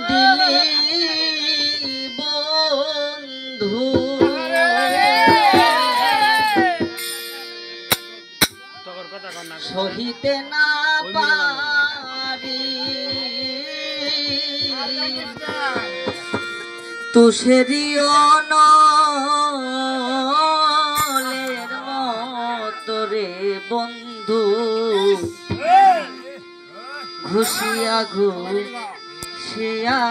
দিলি বন্ধু সহিতে না পারি তুষেরি অনলের মতো রে বন্ধু ঘুষিয়া ঘুষিয়া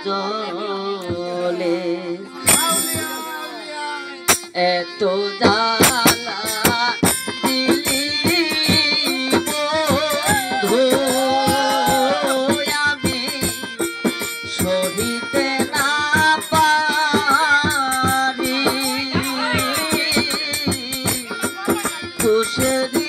জলে এত জ্বালা দিলি বন্ধু আমি সহিতে না পারি তুষেরি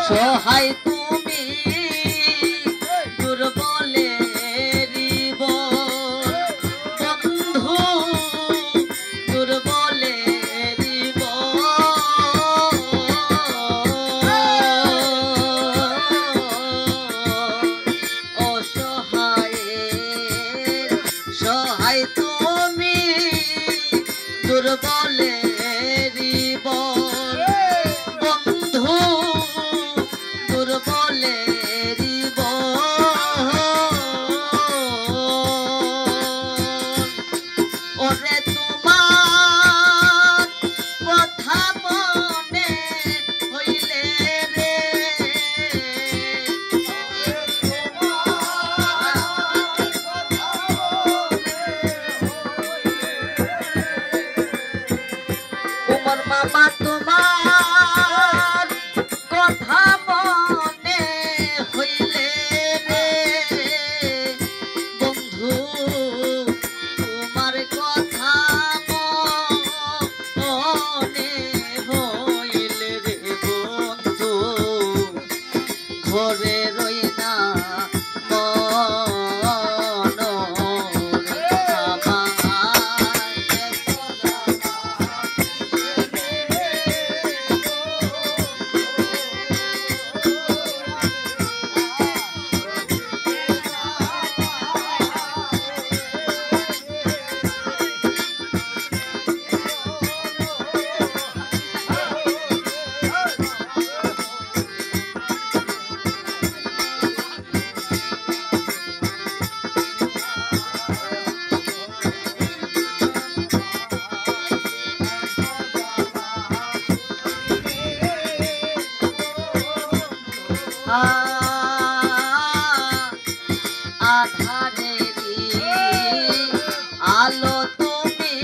সহায় তুমি দুর্বলের বন্ধু দুর্বলের অসহায়ের সহায় তুমি দুর্বলের মামা তোমার কথা মনে হইলে রে বন্ধু তোমার কথা মনে হইলে রে বন্ধু ঘরে রই না আধারেরই আলো তুমি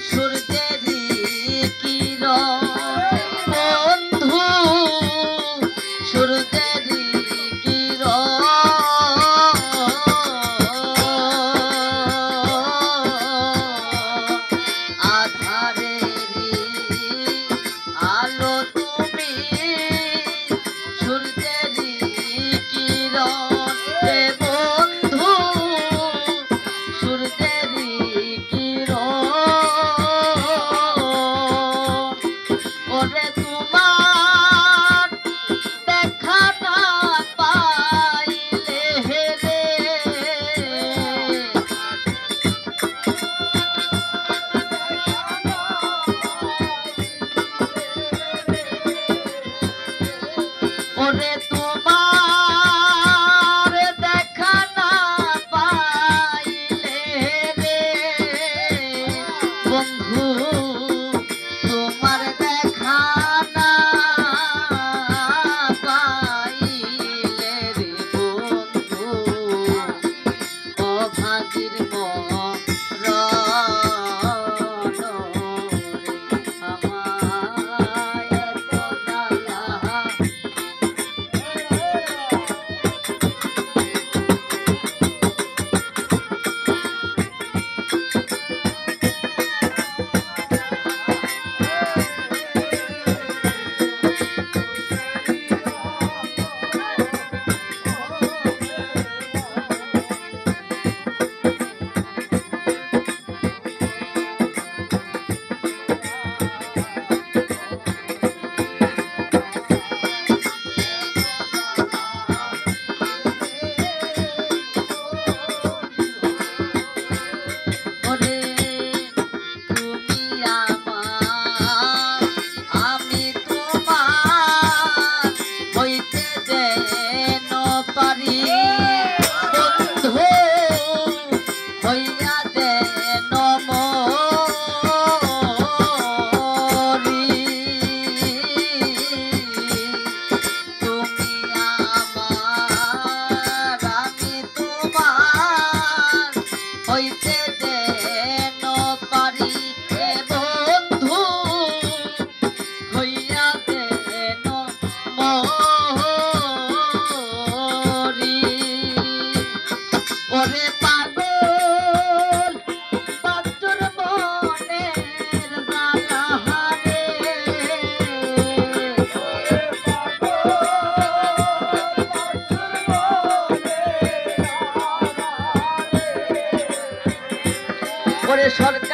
সূর্যেরই কিরণ বন্ধু সূর্যেরই কিরণ আধারেরই আলো তুমি সূর্যের ওরে তোমার দেখা না পাইলে রে বন্ধু, তোমার দেখা না পাইলে রে বন্ধু, অভাগীর মরণ আমায় এত জ্বালা। ওরে তুমি আমার, আমি তোমার হইতে যেন পারি বন্ধু, হইয়া যেন মরি। তুমি আমার, আমি তোমার হইতে যেন পারি এ বন্ধু, হইয়া যেন মরি। ওরে পাগল বাচ্চুর মনের জ্বালা রে, ওরে সরকার